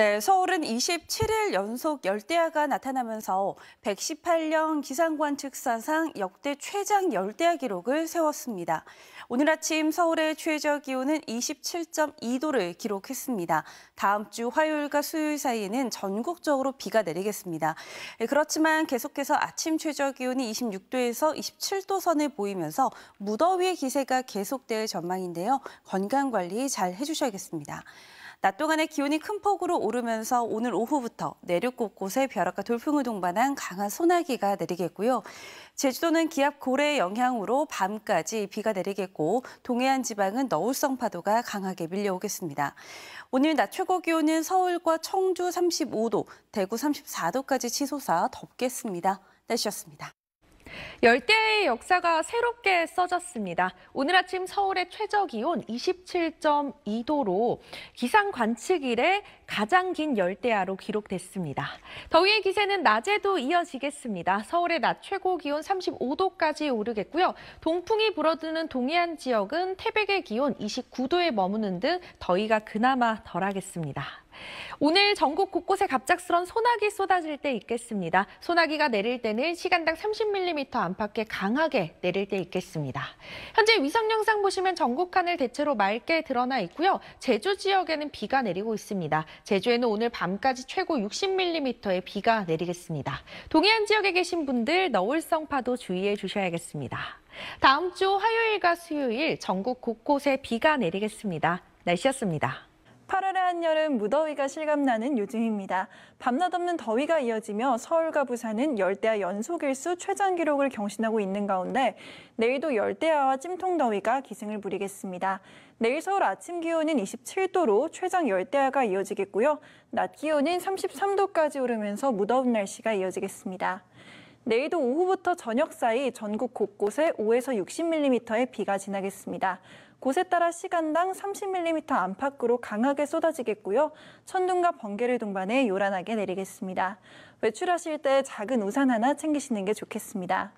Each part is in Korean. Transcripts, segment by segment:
네, 서울은 27일 연속 열대야가 나타나면서 118년 기상관측사상 역대 최장 열대야 기록을 세웠습니다. 오늘 아침 서울의 최저 기온은 27.2도를 기록했습니다. 다음 주 화요일과 수요일 사이에는 전국적으로 비가 내리겠습니다. 그렇지만 계속해서 아침 최저 기온이 26도에서 27도 선을 보이면서 무더위의 기세가 계속될 전망인데요. 건강관리 잘 해주셔야겠습니다. 낮 동안에 기온이 큰 폭으로 오르면서 오늘 오후부터 내륙 곳곳에 벼락과 돌풍을 동반한 강한 소나기가 내리겠고요. 제주도는 기압 고래의 영향으로 밤까지 비가 내리겠고 동해안 지방은 너울성 파도가 강하게 밀려오겠습니다. 오늘 낮 최고 기온은 서울과 청주 35도, 대구 34도까지 치솟아 덥겠습니다. 날씨였습니다. 열대야의 역사가 새롭게 써졌습니다. 오늘 아침 서울의 최저 기온 27.2도로 기상 관측 이래 가장 긴 열대야로 기록됐습니다. 더위의 기세는 낮에도 이어지겠습니다. 서울의 낮 최고 기온 35도까지 오르겠고요. 동풍이 불어드는 동해안 지역은 태백의 기온 29도에 머무는 등 더위가 그나마 덜하겠습니다. 오늘 전국 곳곳에 갑작스런 소나기 쏟아질 때 있겠습니다. 소나기가 내릴 때는 시간당 30mm 안팎의 강하게 내릴 때 있겠습니다. 현재 위성 영상 보시면 전국 하늘 대체로 맑게 드러나 있고요. 제주 지역에는 비가 내리고 있습니다. 제주에는 오늘 밤까지 최고 60mm의 비가 내리겠습니다. 동해안 지역에 계신 분들 너울성 파도 주의해 주셔야겠습니다. 다음 주 화요일과 수요일 전국 곳곳에 비가 내리겠습니다. 날씨였습니다. 8월의 한여름 무더위가 실감나는 요즘입니다. 밤낮 없는 더위가 이어지며 서울과 부산은 열대야 연속 일수 최장 기록을 경신하고 있는 가운데 내일도 열대야와 찜통더위가 기승을 부리겠습니다. 내일 서울 아침 기온은 27도로 최장 열대야가 이어지겠고요. 낮 기온은 33도까지 오르면서 무더운 날씨가 이어지겠습니다. 내일도 오후부터 저녁 사이 전국 곳곳에 5에서 60mm의 비가 지나겠습니다. 곳에 따라 시간당 30mm 안팎으로 강하게 쏟아지겠고요. 천둥과 번개를 동반해 요란하게 내리겠습니다. 외출하실 때 작은 우산 하나 챙기시는 게 좋겠습니다.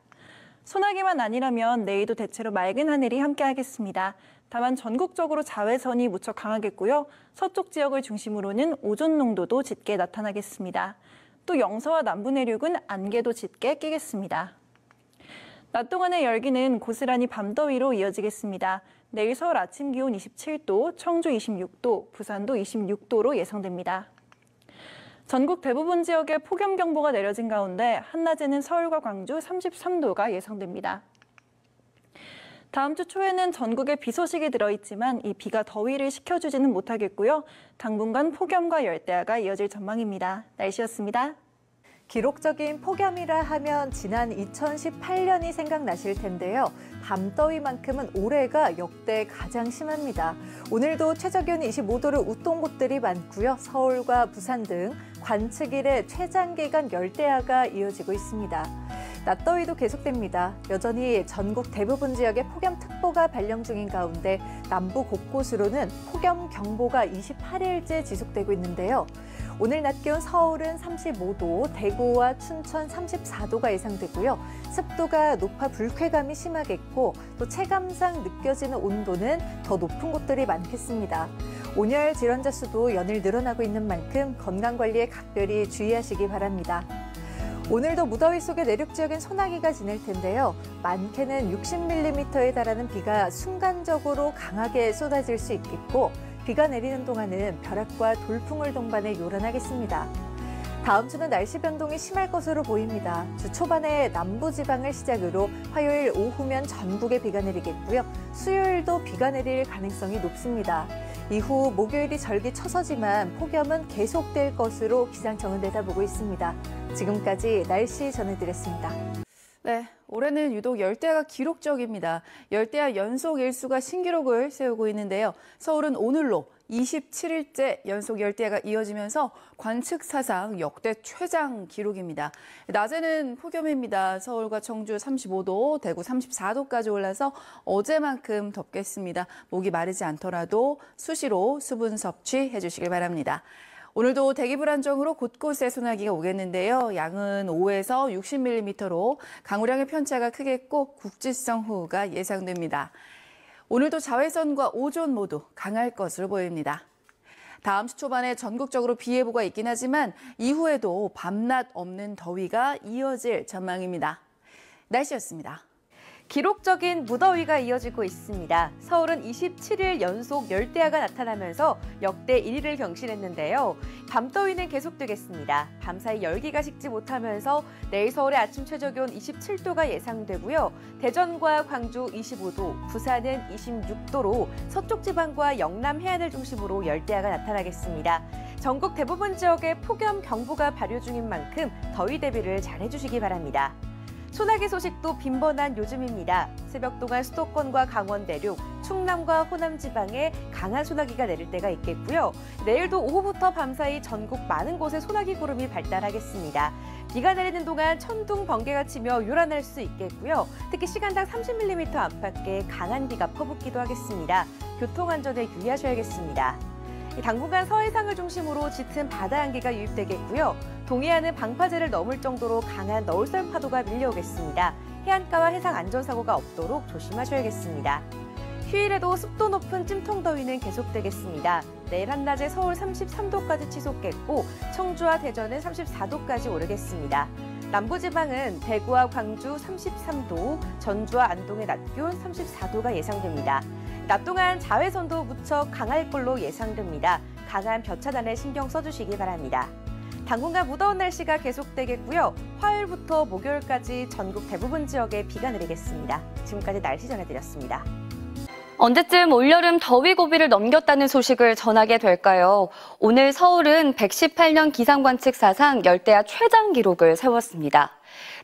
소나기만 아니라면 내일도 대체로 맑은 하늘이 함께하겠습니다. 다만 전국적으로 자외선이 무척 강하겠고요. 서쪽 지역을 중심으로는 오존 농도도 짙게 나타나겠습니다. 또 영서와 남부 내륙은 안개도 짙게 끼겠습니다. 낮 동안의 열기는 고스란히 밤더위로 이어지겠습니다. 내일 서울 아침 기온 27도, 청주 26도, 부산도 26도로 예상됩니다. 전국 대부분 지역에 폭염경보가 내려진 가운데 한낮에는 서울과 광주 33도가 예상됩니다. 다음 주 초에는 전국에 비 소식이 들어있지만 이 비가 더위를 식혀주지는 못하겠고요. 당분간 폭염과 열대야가 이어질 전망입니다. 날씨였습니다. 기록적인 폭염이라 하면 지난 2018년이 생각나실 텐데요. 밤더위만큼은 올해가 역대 가장 심합니다. 오늘도 최저기온 25도를 웃돈 곳들이 많고요. 서울과 부산 등 관측 이래 최장기간 열대야가 이어지고 있습니다. 낮더위도 계속됩니다. 여전히 전국 대부분 지역에 폭염특보가 발령 중인 가운데 남부 곳곳으로는 폭염경보가 28일째 지속되고 있는데요. 오늘 낮 기온 서울은 35도, 대구와 춘천 34도가 예상되고요. 습도가 높아 불쾌감이 심하겠고 또 체감상 느껴지는 온도는 더 높은 곳들이 많겠습니다. 온열 질환자 수도 연일 늘어나고 있는 만큼 건강관리에 각별히 주의하시기 바랍니다. 오늘도 무더위 속에 내륙 지역엔 소나기가 지낼 텐데요. 많게는 60mm에 달하는 비가 순간적으로 강하게 쏟아질 수 있겠고 비가 내리는 동안은 벼락과 돌풍을 동반해 요란하겠습니다. 다음 주는 날씨 변동이 심할 것으로 보입니다. 주 초반에 남부지방을 시작으로 화요일 오후면 전국에 비가 내리겠고요. 수요일도 비가 내릴 가능성이 높습니다. 이후 목요일이 절기처서지만 폭염은 계속될 것으로 기상청은 내다보고 있습니다. 지금까지 날씨 전해드렸습니다. 네, 올해는 유독 열대야가 기록적입니다. 열대야 연속 일수가 신기록을 세우고 있는데요. 서울은 오늘로 27일째 연속 열대야가 이어지면서 관측 사상 역대 최장 기록입니다. 낮에는 폭염입니다. 서울과 청주 35도, 대구 34도까지 올라서 어제만큼 덥겠습니다. 목이 마르지 않더라도 수시로 수분 섭취해 주시길 바랍니다. 오늘도 대기 불안정으로 곳곳에 소나기가 오겠는데요. 양은 5에서 60mm로 강우량의 편차가 크겠고 국지성 호우가 예상됩니다. 오늘도 자외선과 오존 모두 강할 것으로 보입니다. 다음 주 초반에 전국적으로 비 예보가 있긴 하지만 이후에도 밤낮 없는 더위가 이어질 전망입니다. 날씨였습니다. 기록적인 무더위가 이어지고 있습니다. 서울은 27일 연속 열대야가 나타나면서 역대 1위를 경신했는데요. 밤더위는 계속되겠습니다. 밤사이 열기가 식지 못하면서 내일 서울의 아침 최저기온 27도가 예상되고요. 대전과 광주 25도, 부산은 26도로 서쪽 지방과 영남 해안을 중심으로 열대야가 나타나겠습니다. 전국 대부분 지역에 폭염 경보가 발효 중인 만큼 더위 대비를 잘 해주시기 바랍니다. 소나기 소식도 빈번한 요즘입니다. 새벽 동안 수도권과 강원 내륙, 충남과 호남 지방에 강한 소나기가 내릴 때가 있겠고요. 내일도 오후부터 밤사이 전국 많은 곳에 소나기 구름이 발달하겠습니다. 비가 내리는 동안 천둥, 번개가 치며 요란할 수 있겠고요. 특히 시간당 30mm 안팎의 강한 비가 퍼붓기도 하겠습니다. 교통안전에 유의하셔야겠습니다. 당분간 서해상을 중심으로 짙은 바다 안개가 유입되겠고요. 동해안은 방파제를 넘을 정도로 강한 너울성 파도가 밀려오겠습니다. 해안가와 해상 안전사고가 없도록 조심하셔야겠습니다. 휴일에도 습도 높은 찜통더위는 계속되겠습니다. 내일 한낮에 서울 33도까지 치솟겠고 청주와 대전은 34도까지 오르겠습니다. 남부지방은 대구와 광주 33도, 전주와 안동의 낮 기온 34도가 예상됩니다. 낮 동안 자외선도 무척 강할 걸로 예상됩니다. 강한 볕 차단에 신경 써주시기 바랍니다. 당분간 무더운 날씨가 계속되겠고요. 화요일부터 목요일까지 전국 대부분 지역에 비가 내리겠습니다. 지금까지 날씨 전해드렸습니다. 언제쯤 올여름 더위 고비를 넘겼다는 소식을 전하게 될까요? 오늘 서울은 118년 기상관측 사상 열대야 최장 기록을 세웠습니다.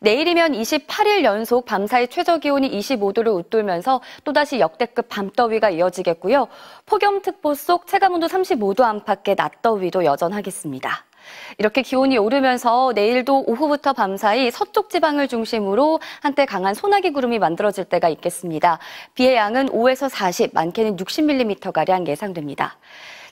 내일이면 28일 연속 밤사이 최저기온이 25도를 웃돌면서 또다시 역대급 밤더위가 이어지겠고요. 폭염특보 속 체감온도 35도 안팎의 낮더위도 여전하겠습니다. 이렇게 기온이 오르면서 내일도 오후부터 밤사이 서쪽 지방을 중심으로 한때 강한 소나기 구름이 만들어질 때가 있겠습니다. 비의 양은 5에서 40, 많게는 60mm가량 예상됩니다.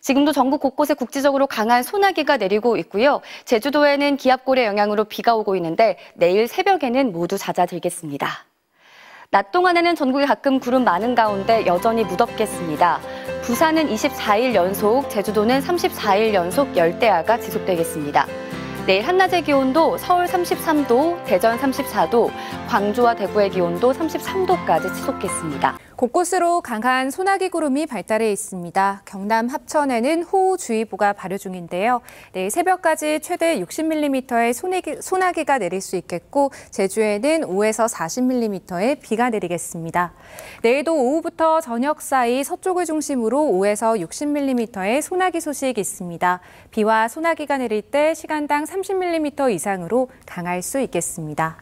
지금도 전국 곳곳에 국지적으로 강한 소나기가 내리고 있고요. 제주도에는 기압골의 영향으로 비가 오고 있는데 내일 새벽에는 모두 잦아들겠습니다. 낮 동안에는 전국에 가끔 구름 많은 가운데 여전히 무덥겠습니다. 부산은 24일 연속, 제주도는 34일 연속 열대야가 지속되겠습니다. 내일 한낮의 기온도 서울 33도, 대전 34도, 광주와 대구의 기온도 33도까지 치솟겠습니다. 곳곳으로 강한 소나기 구름이 발달해 있습니다. 경남 합천에는 호우주의보가 발효 중인데요. 내일 새벽까지 최대 60mm의 소나기가 내릴 수 있겠고 제주에는 5에서 40mm의 비가 내리겠습니다. 내일도 오후부터 저녁 사이 서쪽을 중심으로 5에서 60mm의 소나기 소식이 있습니다. 비와 소나기가 내릴 때 시간당 30mm 이상으로 강할 수 있겠습니다.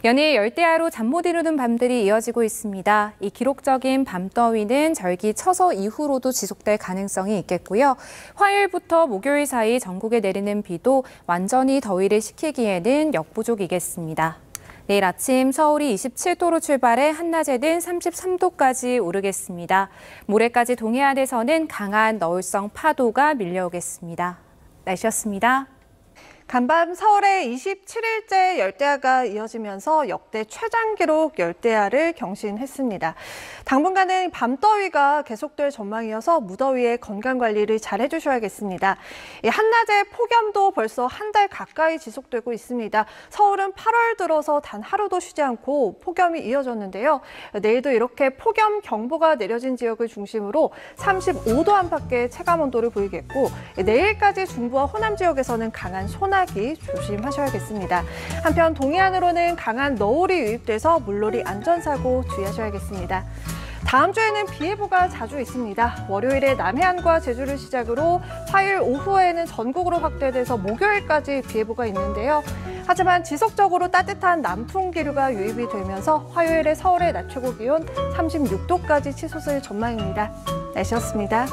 연일 열대야로 잠 못 이루는 밤들이 이어지고 있습니다. 이 기록적인 밤더위는 절기 처서 이후로도 지속될 가능성이 있겠고요. 화요일부터 목요일 사이 전국에 내리는 비도 완전히 더위를 식히기에는 역부족이겠습니다. 내일 아침 서울이 27도로 출발해 한낮에는 33도까지 오르겠습니다. 모레까지 동해안에서는 강한 너울성 파도가 밀려오겠습니다. 날씨였습니다. 간밤 서울에 27일째 열대야가 이어지면서 역대 최장 기록 열대야를 경신했습니다. 당분간은 밤더위가 계속될 전망이어서 무더위에 건강관리를 잘 해주셔야겠습니다. 한낮에 폭염도 벌써 한 달 가까이 지속되고 있습니다. 서울은 8월 들어서 단 하루도 쉬지 않고 폭염이 이어졌는데요. 내일도 이렇게 폭염 경보가 내려진 지역을 중심으로 35도 안팎의 체감온도를 보이겠고 내일까지 중부와 호남 지역에서는 강한 소나기 조심하셔야겠습니다. 한편 동해안으로는 강한 너울이 유입돼서 물놀이 안전사고 주의하셔야겠습니다. 다음 주에는 비 예보가 자주 있습니다. 월요일에 남해안과 제주를 시작으로 화요일 오후에는 전국으로 확대돼서 목요일까지 비 예보가 있는데요. 하지만 지속적으로 따뜻한 남풍 기류가 유입이 되면서 화요일에 서울의 낮 최고 기온 36도까지 치솟을 전망입니다. 날씨였습니다.